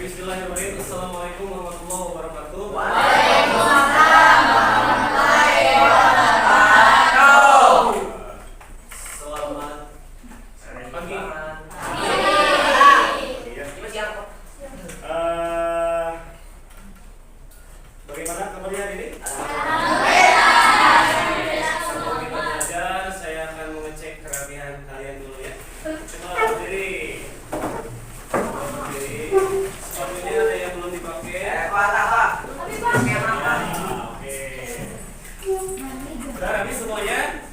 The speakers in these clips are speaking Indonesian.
Bismillahirrahmanirrahim. Assalamualaikum warahmatullahi wabarakatuh. Waalaikumsalam warahmatullahi wabarakatuh. Selamat pagi. Bagaimana kabarnya hari ini? Sebelum kita belajar, saya akan mengecek kerapihan kalian dulu ya. Coba berdiri. Sepatunya ada yang belum dipakai. Oke. Udah habis semuanya?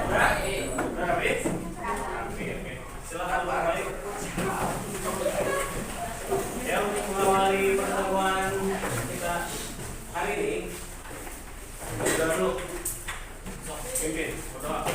Udah habis? Oke. Silakan kembali. Ya, untuk mengawali pertemuan kita hari ini, kita dulu. Sok, pimpin. Berdoa.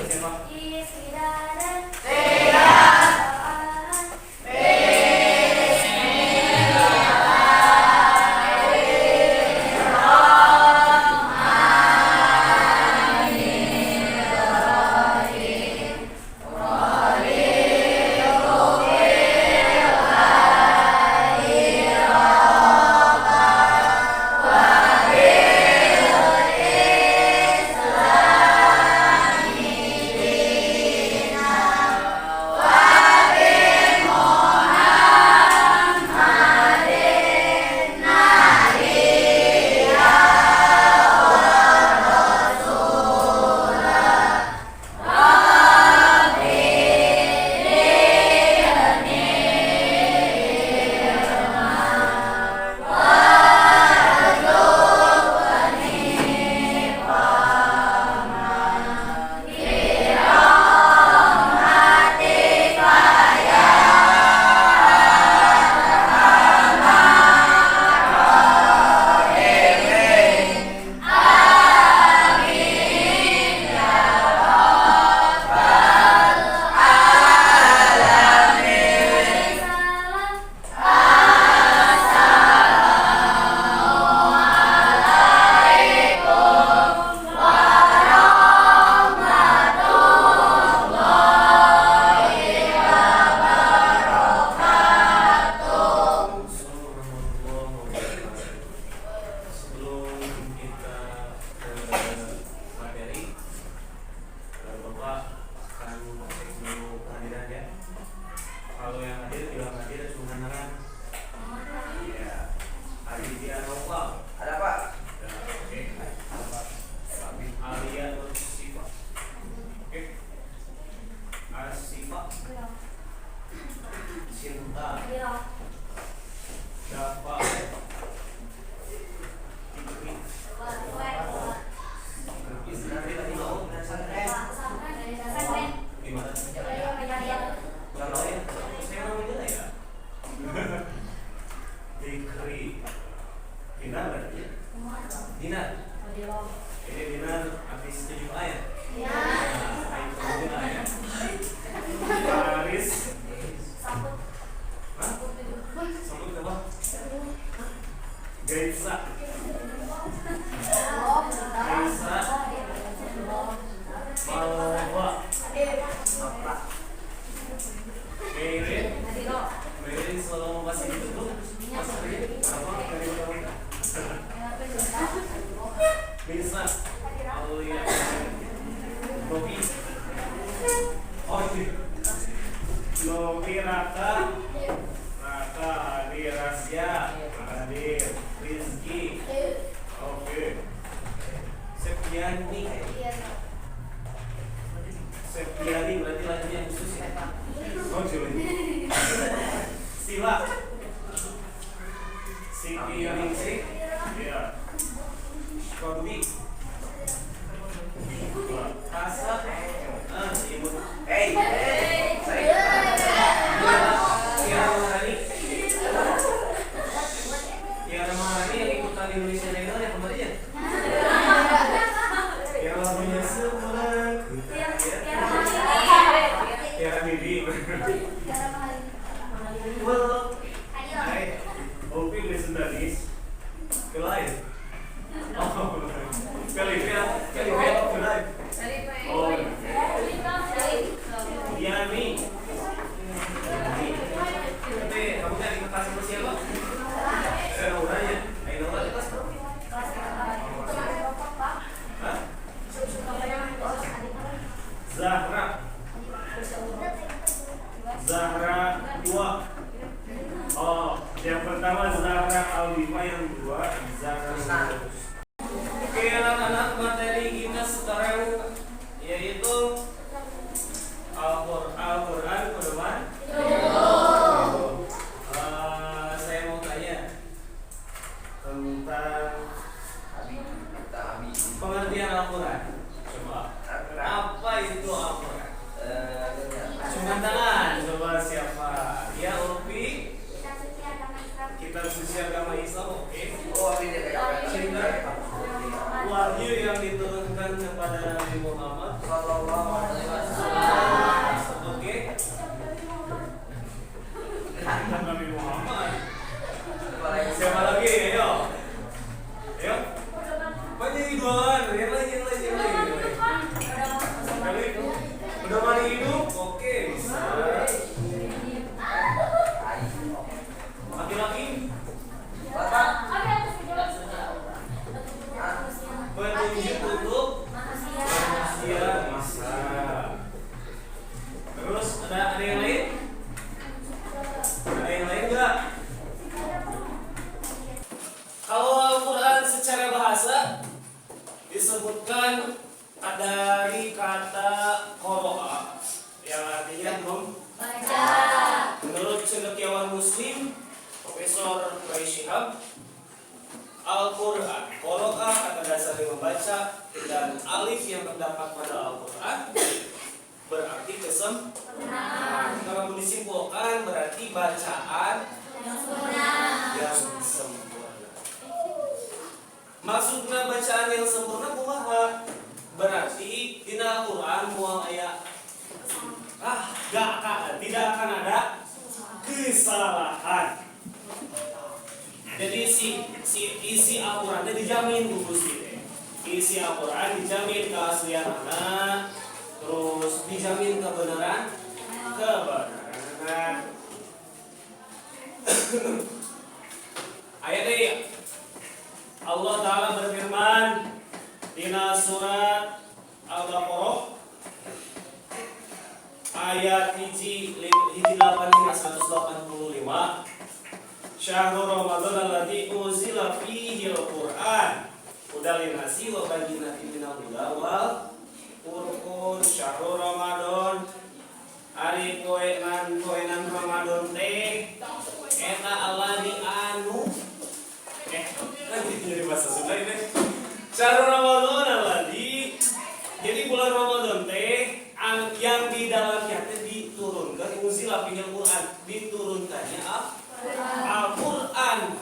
Siapa? Septiani berarti lainnya khusus ya. Oh, Sila. Siti Ningsih. Iya. Kodi. Kasa. Ibu. Hey. Tiara Mahani yang ikutan Indonesia Idol ya kemarin ya? Yang lagunya Sebulan Tiara Bibi. Well, Zahra. Zahra 2. Oh, yang pertama Zahra Aldifa, yang kedua Zahra Yunus. Oke anak-anak, materi kita sekarang yaitu Al-Quran pedoman. Saya mau tanya tentang pengertian Al-Quran. Coba, apa itu Al-Quran? Cuma tangan, coba siapa? Ya, Urfi. Kitab suci agama Islam, oke. Cinta wahyu yang diturunkan kepada Nabi Muhammad Sallallahu Alaihi Wasallam. Oke. Nabi Muhammad. Siapa lagi? Ayo. Ayo. Banyak idolan. Yang lain. Pedoman hidup, oke, bisa. Laki-laki. Petunjuk untuk manusia, bisa. Terus ada yang lain? Ada yang lain enggak? Kalau Al-Quran secara bahasa disebutkan dari kata qara'a yang artinya membaca. Menurut cendekiawan Muslim Profesor Quraishihab, Al-Quran qara'a kata dasarnya membaca, dan alif yang terdapat pada Al-Quran berarti kesempurnaan. Kalau disimpulkan berarti bacaan yang sempurna. Maksudnya bacaan yang sempurna kumaha? Berarti di Al-Quran mual ayat tidak akan ada kesalahan. Jadi isi Al-Quran dijamin Gusti. Isi Al-Quran dijamin keaslianana, terus dijamin kebenaran. Ayat ini Allah Ta'ala berfirman Dina surat Al-Baqarah ayat 185. Syahrul Ramadan alladzi unzila fihi al-Qur'an hudal linnasi wa bayyinatin minal huda wal furqan. Syahrul Ramadan ari poenan Ramadan teh eta alladzi anu nanti jadi bahasa Sunda ini. Syahrul Ramadan alladzi, jadi bulan Ramadan teh yang di dalamnya teh diturunkan unzila fihi al-Qur'an, diturunkannya Al-Quran.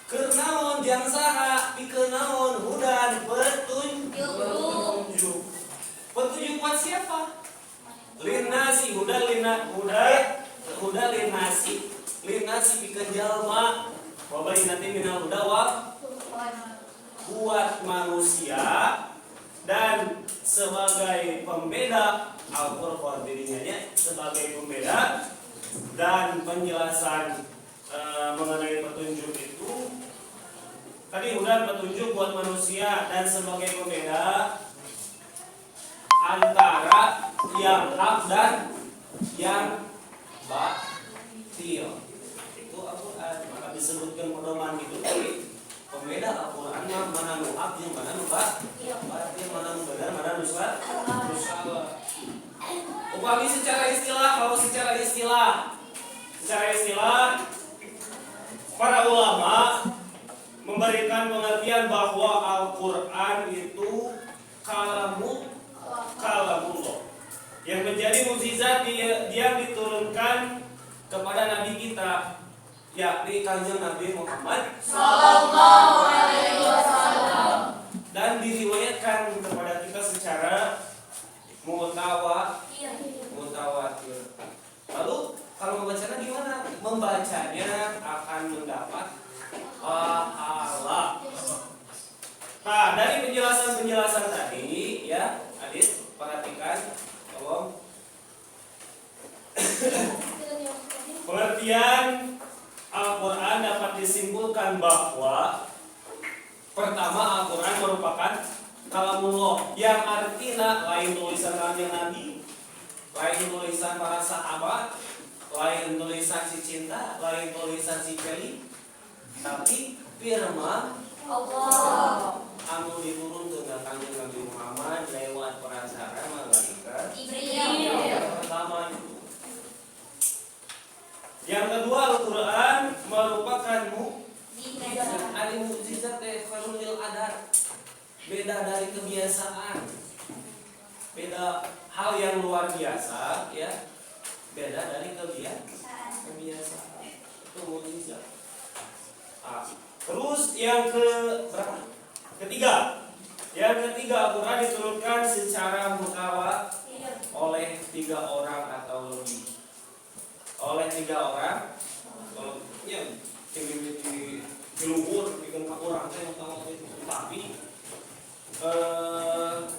Kenaon jang saha pikenaon hudan petunjuk. Petunjuk buat siapa? Linnasi huda linnasi pikeun jalma. Wa bayyinatin minal huda wa buat manusia, dan sebagai pembeda Al-Qur'an dirinya sebagai pembeda dan penjelasan mengenai petunjuk itu tadi udah petunjuk buat manusia dan sebagai pembeda antara yang hak dan yang batil. Itu Al-Quran, maka disebutkan pedoman itu tadi pembeda Al-Quran mana nu hak yang mana nu batil, mana nu benar mana nu salah. Upami secara istilah, kalau secara istilah para ulama memberikan pengertian bahwa Al-Quran itu kalamullah yang menjadi mukjizat yang diturunkan kepada Nabi kita, yakni Kanjeng Nabi Muhammad Sallallahu Alaihi Wasallam, dan diriwayatkan kepada kita secara mutawatir. Lalu kalau membacanya gimana? Membacanya akan mendapat pahala. Nah, dari penjelasan tadi ya, Adit, perhatikan, tolong. Pengertian Al-Quran dapat disimpulkan bahwa pertama, Al-Quran merupakan kalamullah yang artinya lain tulisan Kanjeng Nabi, lain tulisan para sahabat, lain tulisan si cinta, lain tulisan si Feli, tapi firman Allah. anu diturunkeun ka Kanjeng Nabi Muhammad lewat perantara malaikat Jibril. yang pertama itu. Yang kedua, Al-Quran merupakan mukjizat farunil adat, beda dari kebiasaan, beda hal yang luar biasa, ya, beda dari kebiasaan. Itu mukjizat. Terus yang berapa? Ketiga. Yang ketiga, Al-Quran diturunkan secara mutawatir oleh 3 orang atau lebih. Oleh 3 orang, ya, di luhur, bikin orang teh itu, tapi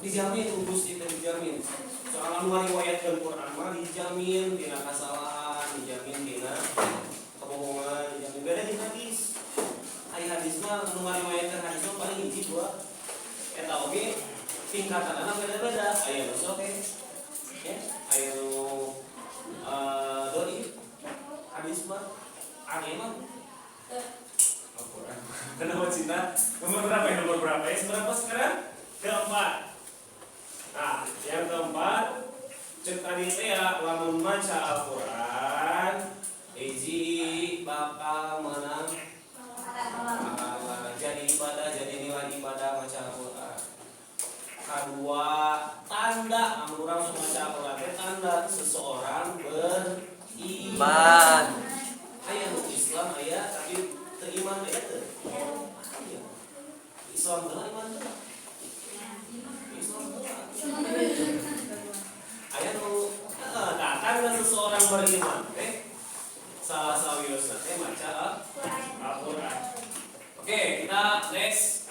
dijamin urus itu dijamin. Soalnya meriwayatkan Quran mah dijamin dina kesalahan, dijamin dina kebohongan, dijamin beda di hadis. Aya hadis mah nu meriwayatkan hadis mah paling hiji 2. Eta oge tingkatanna beda-beda. Aya nu soke, ya, aya nu doi hadis mah ane mah Al-Quran. Kenapa cinta? Nomor berapa ya? Nomor berapa ya? Berapa sekarang? Keempat. Nah, yang keempat, cek tadi teh ya, lamun maca Al-Quran, hiji bakal menang jadi ibadah, jadi nilai ibadah maca Al-Quran. Kedua, tanda amun urang maca Al-Quran teh tanda seseorang beriman. Aya nu Islam aya tapi teu iman aya teu? Aya. Islam teu iman teu? Islam teu. Aya nu tanda seseorang beriman teh salah sawiosna teh maca Al-Quran. Oke, kita next.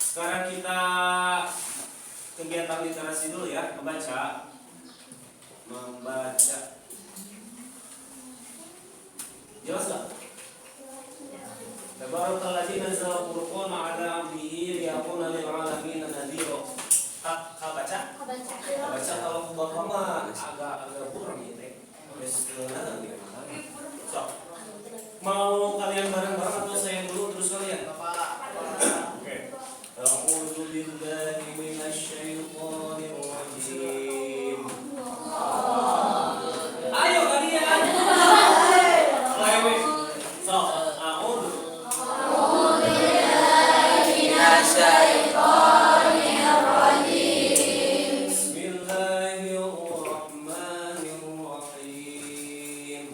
Sekarang kita kegiatan literasi dulu ya, membaca. Jelas gak? Tabarakalladzi nazzala al-Qur'ana 'ala 'abdihi liyakuna lil 'alamin nadhira. Baca? Baca kalau Bapak mah agak kurang gitu ya. So, mau kalian bareng-bareng atau saya dulu terus kalian? Oke. A'udzu billahi minasyaitonir rajim. Ayo kalian. So, a'udzu billahi minasyaitonir rajim. Bismillahirrahmanirrahim.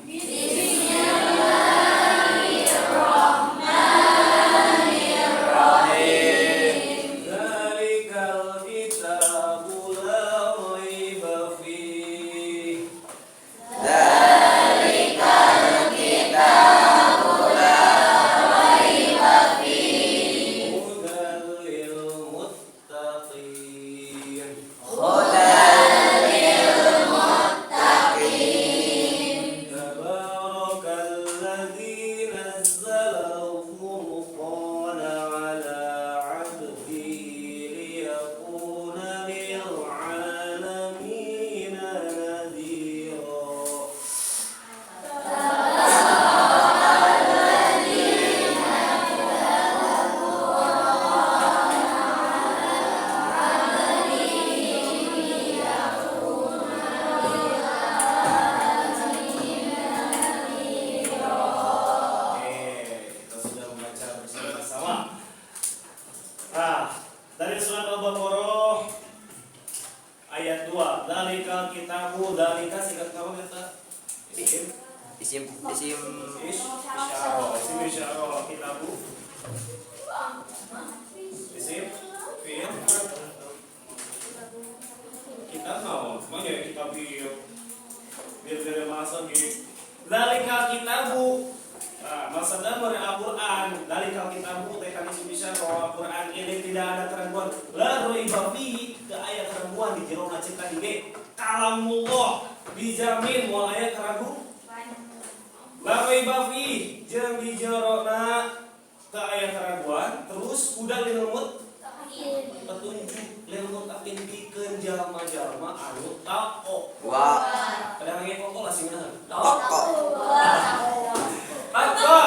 Dzalikal kitabu la raiba fihi. Hudan lil muttaqin. Tabarakalladzi nazzala al-furqana 'ala 'abdihi liyakuna lil 'alamin nadhira. Kita sudah membaca bersama-sama. Nah, dari surat Al-Baqarah ayat 2. Dzalika kitabu, dzalika singkat kamu kata Isim isyarah. Isim isyarah kitabu. Isim fi'il. Kitab mau, mana ya kitab fi'il? Biar dari bahasa gini. Dzalika kitabu. Maksudnya dari Al-Quran, dzalika kitabu teh kan isim isyarah bahwa Al-Quran ini tidak ada keraguan. La raiba fihi, teu aya keraguan di jero cipta dige. Kalamullah dijamin moal aya keraguan. La raiba fihi jeung di jerona teu aya keraguan. Terus udah lil petunjuk leuweung tapi pikeun jalma-jalma anu taok. Wa. Kadang lagi pokok lah sih bener. Toko. Takwa.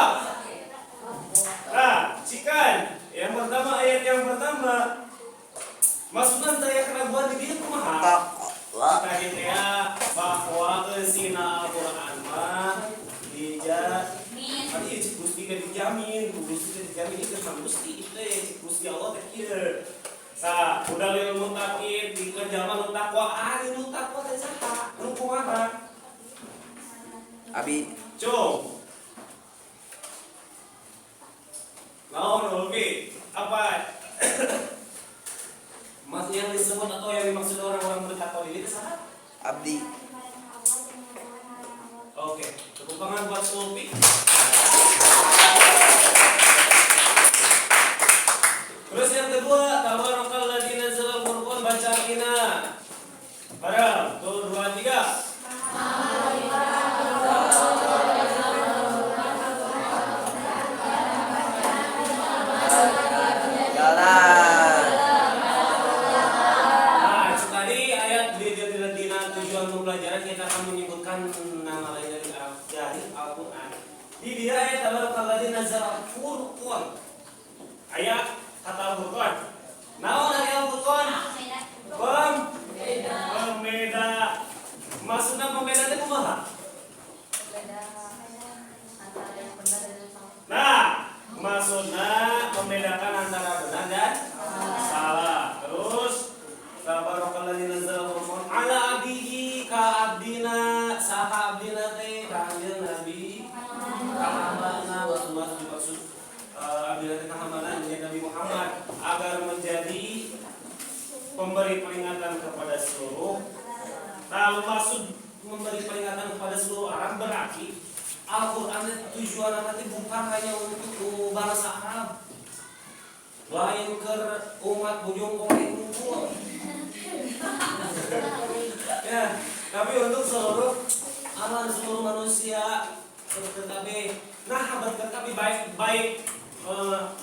Nah, cikan yang pertama ayat yang pertama. Maksudna teh keraguan di dieu kumaha? Toko. Wa. Kita gitu ya bahwa kesina Al-Quran mah tadi cik Gusti gak dijamin, Gusti gak dijamin itu sama Gusti itu cik Gusti Allah teh kieu. Sa, udah lil mutakin di kejaman nu takwa, nu takwa teh saha? Nu kumaha? Abi. Cung. Naon Ulfi? Apa? Mas yang disebut atau yang dimaksud orang-orang bertakwa ini itu saha? Abdi. Oke, tepuk tangan buat Ulfi. Terus yang kedua, tabarakal ladzi nazzala al-Qur'an baca kina. Barang, 1 2 3. Jalan. Nah, tadi ayat di tujuan pembelajaran kita akan menyebutkan nama lain dari Al-Qur'an. Di dia ayat tabarakal ladzi nazzala al-Qur'an. Ayat kata Al-Qur'an. Naon ari Al-Qur'an? Pembeda. Maksudna pembeda teh kumaha? Nah, maksudna membedakan antara benar dan salah. Terus tabarakalladzi nazzala al-Qur'an ala abdihi ka abdina saha abdina teh kanjeng Nabi Muhammad wa maksud abdina teh Muhammad Nabi Muhammad agar menjadi pemberi peringatan kepada seluruh. Kalau maksud memberi peringatan kepada seluruh orang berarti Al-Quran tujuan nanti bukan hanya untuk bangsa Arab, lain ke umat bujung koreng unggul. Ya, tapi untuk seluruh alam seluruh manusia berketabi. Nah, berketabi baik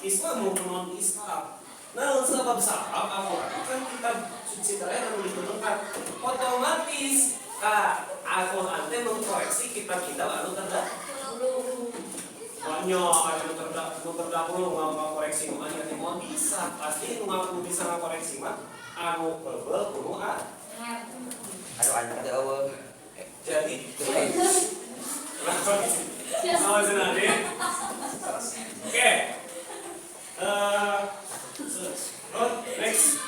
Islam maupun non Islam. Nah, sebab sabab Al-Quran kan kita suci terakhir menunjukkan otomatis Al-Quran itu mengkoreksi kitab-kitab anu terdahulu. Banyak anu terdahulu nggak koreksi nu anu mau bisa pasti nu ngaku bisa ngakoreksi mah anu bebel kudu Aduh anjing teh eueuh. jadi sama senade. Oke. Next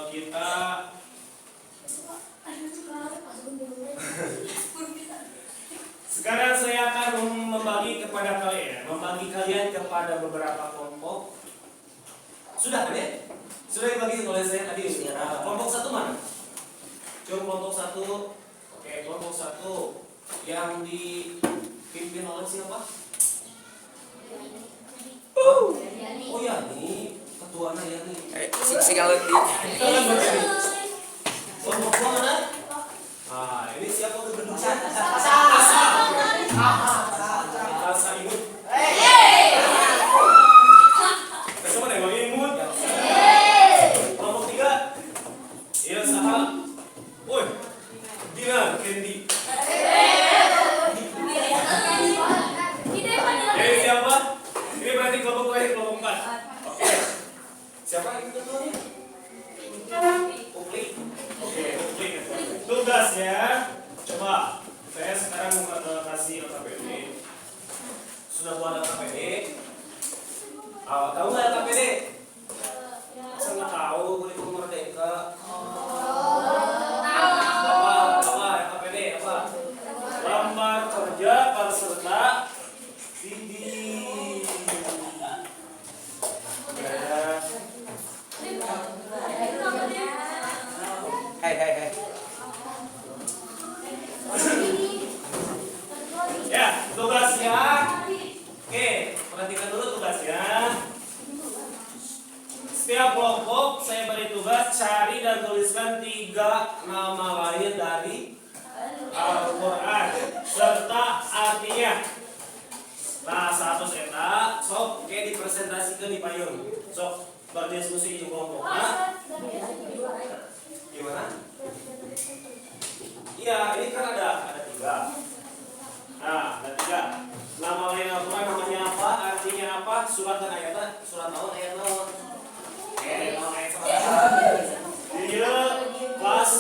kita sekarang saya akan membagi kalian kepada beberapa kelompok. Sudah kan ya? Sudah dibagi oleh saya tadi. Kelompok satu mana? Coba kelompok satu. Oke, kelompok satu yang dipimpin oleh siapa? Oh ya, nih ketuanya ya nih. Si kalau di. Kelompok dua mana? Nah, ini siapa tuh gedung sana? Asa imut. Kesama deh bang imut. Kelompok tiga. Iya saha. Woi, Dina, Candy. Ini siapa? Ini berarti kelompok terakhir, kelompok 4. Oke. Siapa ini ketuanya? Ukli. Oke, Ukli. Tugasnya, coba saya sekarang kasih LKPD. Sudah buat LKPD? Tahu nggak LKPD? Saya nggak tahu, kurikulum merdeka. Apa LKPD? Apa? Lambar kerja peserta didik. Hai. Ya, tugasnya. Oke, perhatikan dulu tugasnya. Setiap kelompok saya beri tugas cari dan tuliskan 3 nama lain dari Al-Quran serta artinya. Nah, 100 eta sok oke dipresentasikan di payung. Sok berdiskusi di kelompok. Nah, gimana? Iya, ini kan ada 3. Nah, ada 3. Nama lain Al-Quran namanya apa? Artinya apa? Surat dan ayatnya? Surat naon ayat naon? Ayat Dia kelas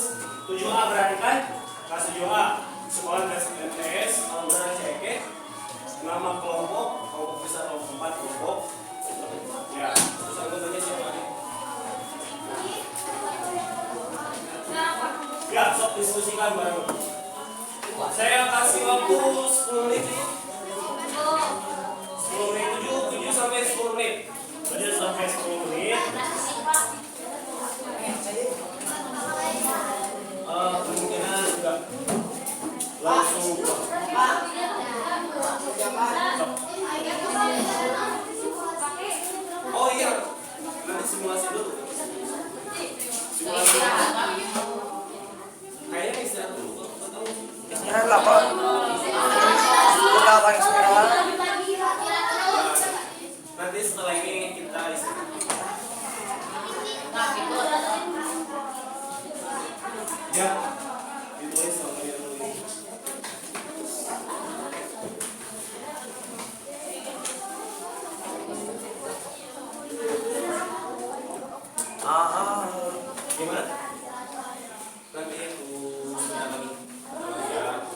7A berarti kan? Kelas 7A. Sekolah tes MTS, alumni CK. Nama kelompok besar kelompok 4 kelompok. Ya, terus anggotanya siapa nih? Ya, sok diskusikan bareng. Saya kasih waktu 10 menit. 10 menit, 7 sampai 10 menit. 7 sampai 10 menit. Kemungkinan juga langsung. Oh iya, nanti simulasi dulu. Simulasi. Kayaknya istirahat dulu. Istirahat lah Pak. Kita apa istirahat? Nanti setelah ini kita istirahat. Ya, ditulis sama dia dulu ini. Gimana? Nanti aku sudah lagi. Ya.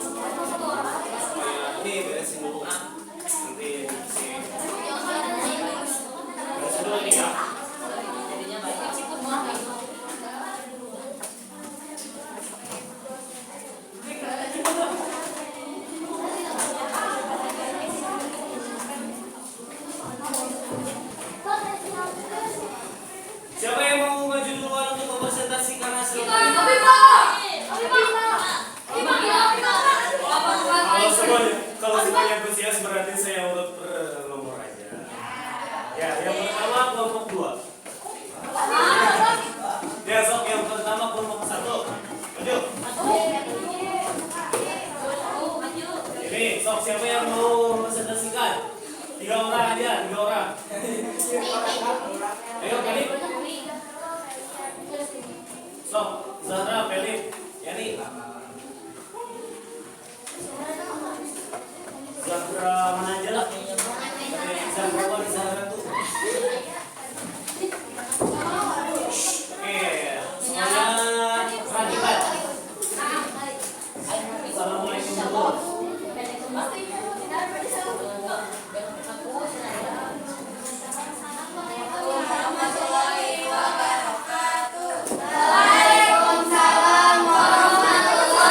Ini beresin dulu. Nanti beresin dulu ini ya. Siapa yang mau maju duluan untuk mempresentasikan hasil? Kalau semuanya antusias berarti saya urut per nomor aja. Ya, yang pertama kelompok 2. Ya, sok yang pertama kelompok 1. Maju. Ini, sok siapa yang mau mempresentasikan? 3 orang aja, 3 orang. Ayo, kali. Sok, Zahra, Felip, Yani. Zahra mana aja lah? Zahra apa di Zahra tuh? Oke, semuanya perhatikan. Assalamualaikum dulu. Waalaikumsalam warahmatullahi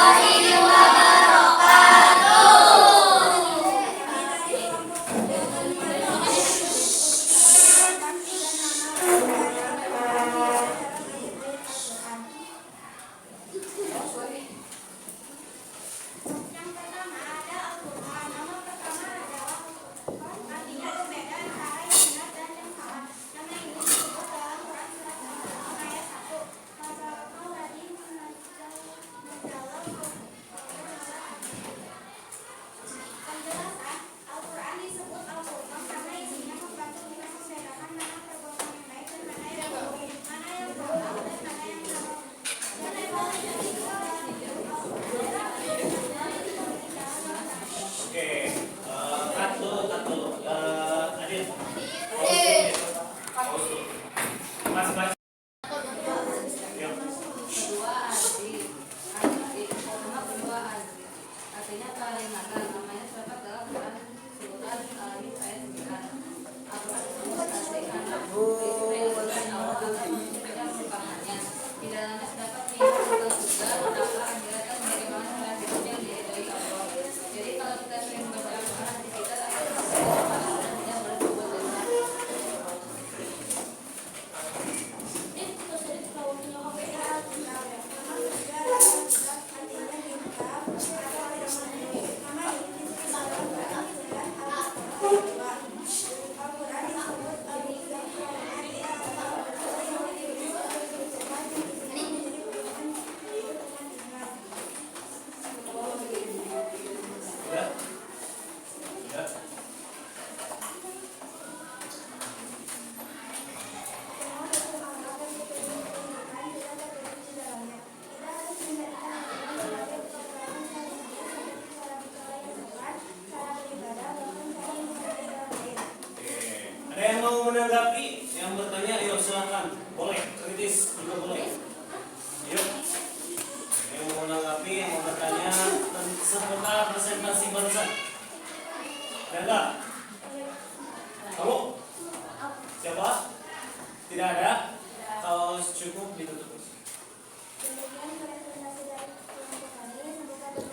Oke,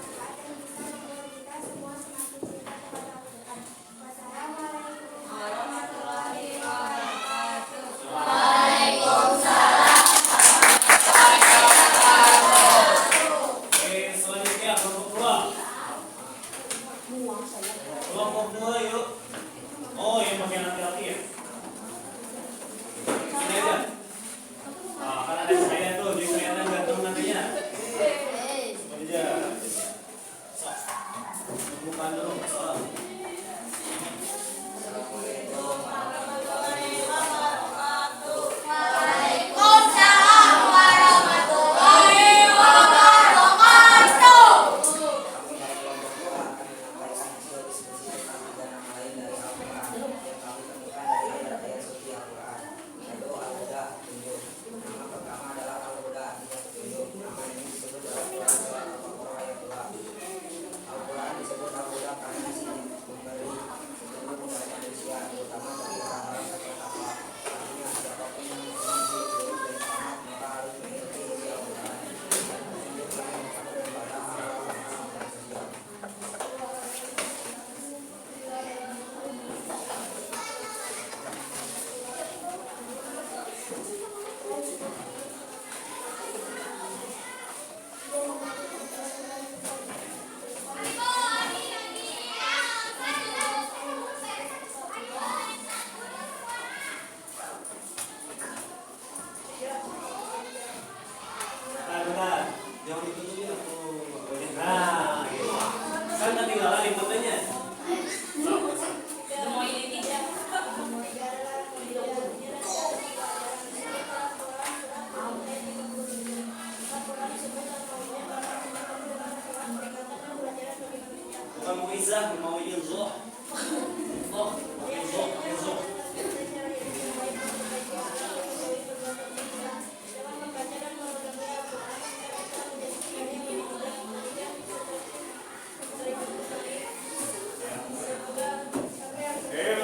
selanjutnya kelompok 2. Kelompok 2 yuk. Oh, yang bagian laki-laki ya? Sini aja. Ah, kan ada saya tuh, jadi kelihatan ganteng nantinya. Sini aja. Sok. Bukan dulu, sok. Bentar. Jangan ditutupin aku. Nah, gitu. Kan ketinggalan di fotonya. Bukan mau izah, mau ilzoh. Oh, ilzoh.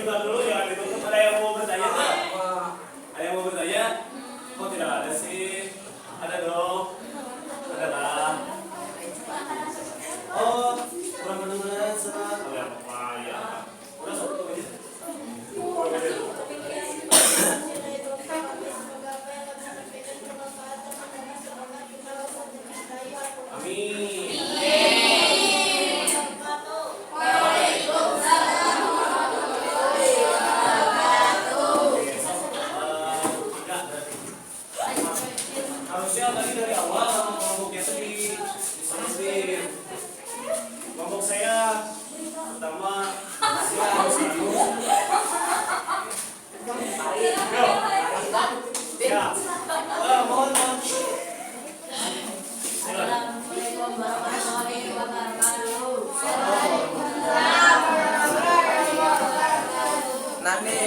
Bentar dulu, jangan ditutup. Ada yang mau bertanya nggak? Ada yang mau bertanya? Kok tidak ada sih? Ada dong. Ada lah. Oh, kurang kedengeran sama. Oh ya, apa ya? Udah tutup aja. Tutup aja. Amin. Harusnya tadi dari awal sama kelompoknya itu diselisin. Kelompok saya pertama saya harus dulu. Ya. Mohon. Silakan. Nani.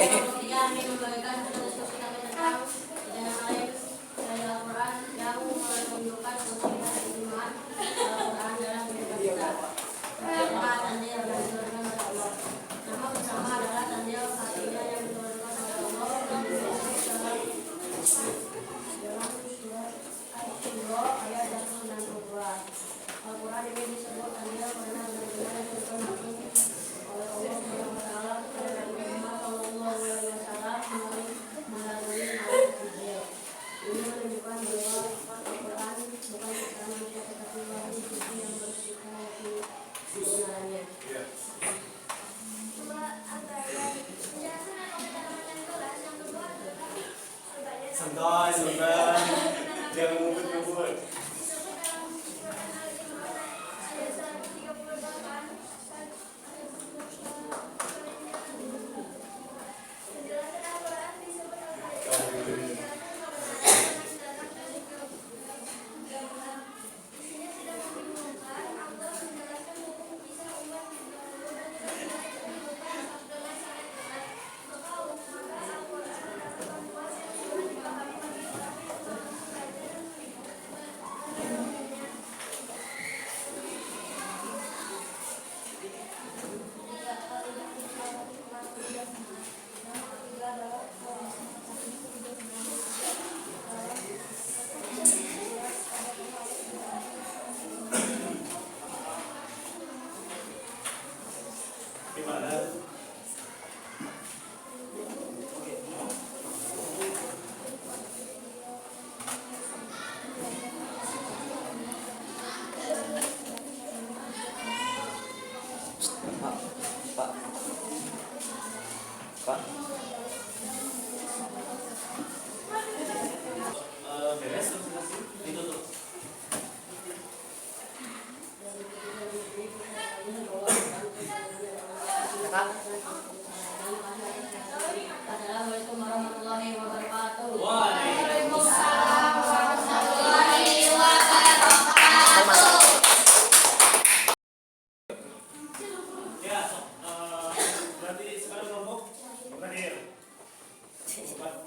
Al-Quran ini disebut adalah mana benar-benar disebut oleh Allah Subhanahu wa taala kepada Nabi Muhammad sallallahu alaihi wasallam melalui beliau. Ini menunjukkan bahwa Al-Quran bukan ciptaan manusia tetapi wahyu suci yang bersifat kebenarannya. Santai. Jangan ngebut-ngebut. Pak. Beres ditutup. Assalamualaikum warahmatullahi wabarakatuh. Waalaikumsalam. Ya, berarti sekarang kelompok berakhir. Silakan.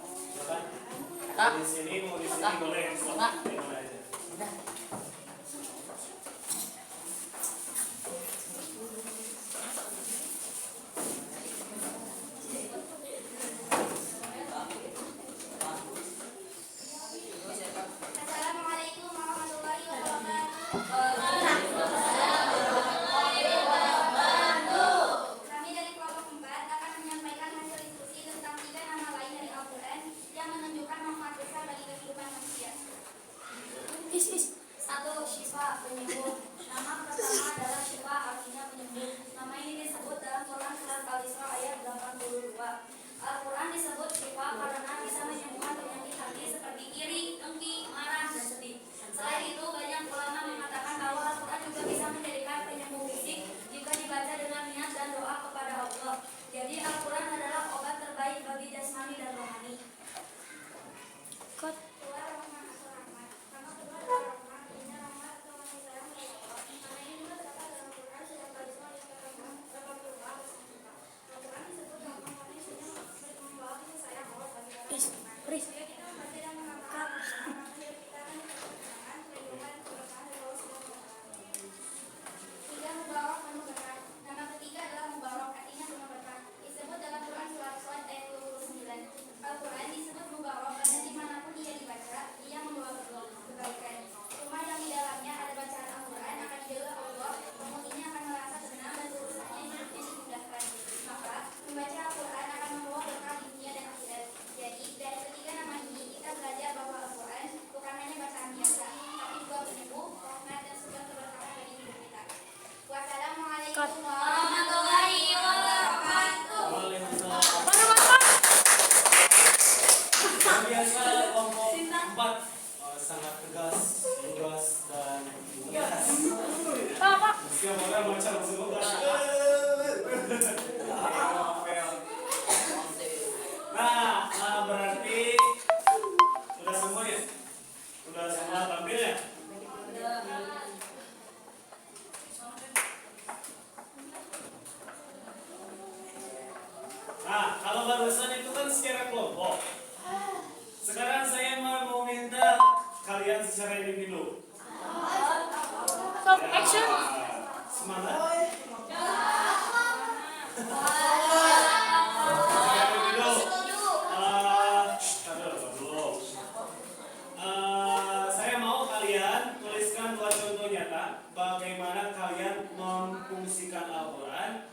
Di sini mau di sini boleh. Di mana aja. Assalamualaikum warahmatullahi wabarakatuh. Kami dari kelompok 4 akan menyampaikan hasil diskusi tentang 3 nama lain dari Al-Quran yang menunjukkan manfaat besar bagi kehidupan manusia. 1. Syifa, penyembuh. Nama pertama adalah Syifa, artinya penyembuh. Nama ini disebut dalam Quran surat Al-Isra ayat 82. Al-Quran disebut Syifa karena bisa menyembuhkan penyakit hati seperti iri, dengki, marah, dan sedih. Selain itu, banyak ulama mengatakan bahwa Al-Quran juga bisa menjadikan penyembuh fisik jika dibaca dengan niat dan doa kepada Allah. Jadi Al-Quran adalah obat terbaik bagi jasmani dan rohani. Nama ketiga adalah Mubarak, artinya penuh berkah. Disebut dalam Quran surat Shad ayat 29. Al-Quran disebut Mubarak karena dimanapun ia dibaca, ia membawa kebaikan. Rumah yang di dalamnya ada bacaan Al-Quran akan dijaga Allah, penghuninya akan merasa tenang dan urusannya hidupnya dimudahkan. Maka membaca Al-Quran akan membawa berkah di dunia dan akhirat. Jadi dari ketiga nama ini kita belajar bahwa Al-Quran bukan hanya bacaan biasa, tapi juga penyembuh, rahmat dan sumber keberkahan bagi hidup kita. Wassalamualaikum warahmatullahi wabarakatuh. Waalaikumsalam. Yang biasa kelompok 4 sangat tegas, lugas dan tegas. Setiap orang macam semua. Nah, berarti sudah semua ya? Sudah semua tampil ya? Nah, kalau barusan itu kan secara kelompok. Sekarang saya mau minta kalian secara individu. Stop action. Semangat. Secara individu. Dulu. Saya mau kalian tuliskan 2 contoh nyata bagaimana kalian memfungsikan Al-Quran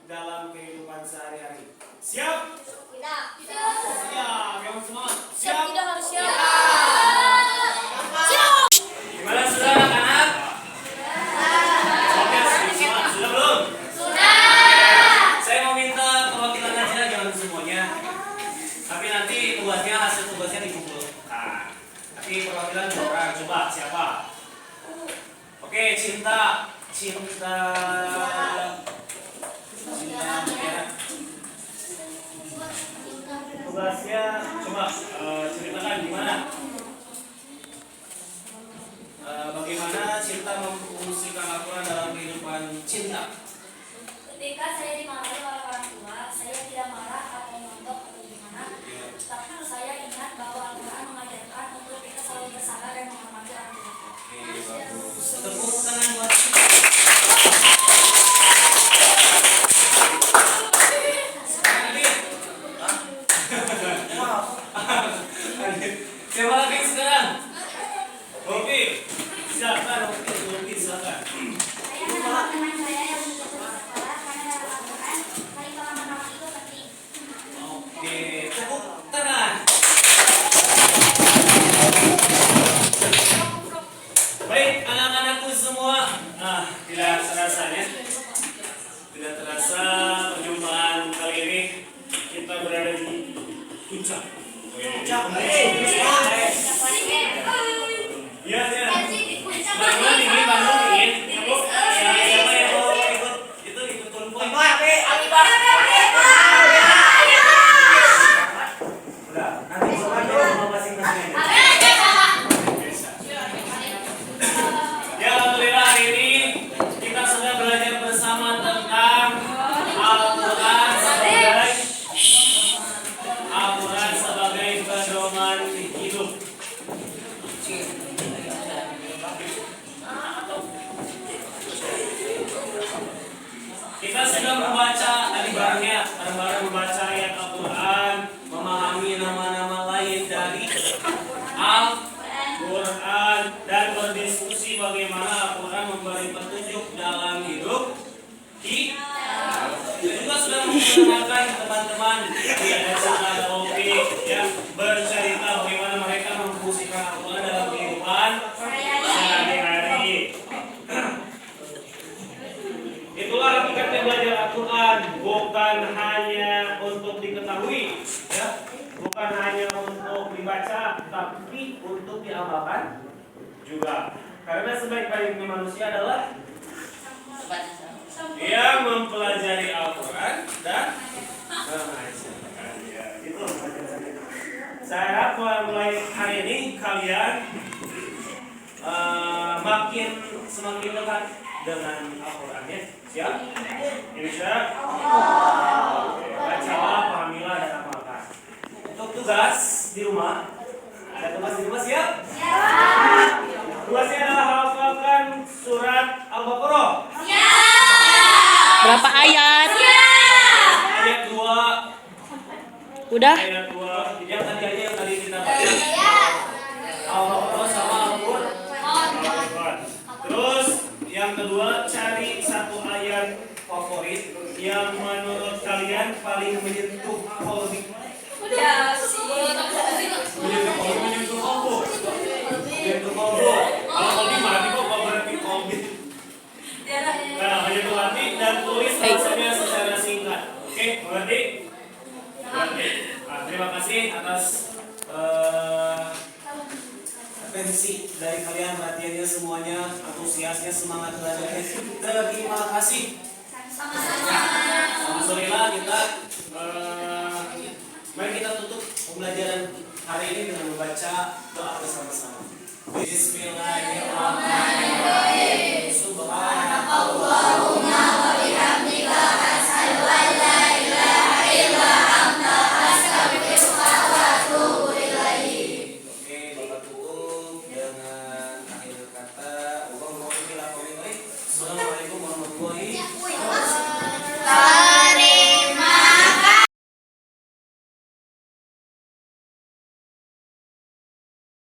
dalam kehidupan sehari-hari. Siap? Siap. Yang semangat. Siap? harus siap. Gimana sudah anak-anak? Oke, semangat. Sudah belum? Saya mau minta perwakilan aja, jangan semuanya. Tapi nanti hasil tugasnya dikumpulkan. Tapi perwakilan 2 orang. Coba siapa? Oke, Cinta ya. Tugasnya coba ceritakan gimana? Bagaimana Cinta memfungsikan Al-Quran dalam kehidupan Cinta? Ketika saya dimarahi oleh orang tua, saya tidak marah atau mengontok atau gimana. Tapi saya ingat bahwa Al-Quran mengajarkan untuk kita selalu bersabar dan menghormati orang tua. Oke, bagus. Tepuk tangan buat siapa lagi sekarang? Oke, silakan. Oke, silakan. Saya adalah teman saya yang menjadi sekolah karena dalam Al-Quran, saling tolong-menolong itu penting. Oke, tepuk tangan. Baik, anak-anakku semua. Tidak terasa perjumpaan kali ini kita Iya, iya. Bandung ini, Bandung ini. Ya, siapa yang mau ikut? Itu ikut konvoy. Udah, nanti sama masing-masing. Ya, alhamdulillah hari ini kita sudah belajar bersama tentang Al-Quran sebagai pedoman hidup. Kita sudah membaca tadi bareng-bareng membaca ayat Al-Quran, memahami nama-nama lain dari Al-Quran dan berdiskusi bagaimana Al-Quran memberi petunjuk dalam hidup kita. Kita juga sudah memperkenalkan teman-teman di ada Opi yang bercerita bagaimana mereka memfungsikan Al-Quran dalam kehidupan sehari-hari. Itulah hakikatnya belajar Al-Quran, bukan hanya untuk diketahui, ya, bukan hanya untuk dibaca, tapi untuk diamalkan juga. Karena sebaik-baiknya manusia adalah yang mempelajari Al-Quran dan mengajarkan. Ya, itu saya harap mulai hari ini kalian semakin dekat dengan Al-Quran, ya. Siap? Insya Allah. Bacalah, pahamilah, dan amalkan. Untuk tugas di rumah, ada tugas di rumah siap? Siap. Tugasnya adalah hafalkan surat Al-Baqarah. Berapa ayat? Ayat 2. Udah? Ayat 2. Yang tadi aja yang tadi kita baca. Al-Baqarah sama Al-Quran. Terus yang kedua, cari satu ayat favorit yang menurut kalian paling menyentuh kolbi. Menyentuh kolbu. Kalau kolbi mati kok berarti kolbi. Nah, menyentuh hati dan tulis tulisannya secara singkat. Oke, mengerti? Mengerti. Nah, terima kasih atas atensi dari kalian, perhatiannya semuanya, antusiasnya, semangat belajarnya. Terima kasih. Alhamdulillah kita mari kita tutup pembelajaran hari ini dengan membaca doa bersama-sama. Bismillahirrahmanirrahim.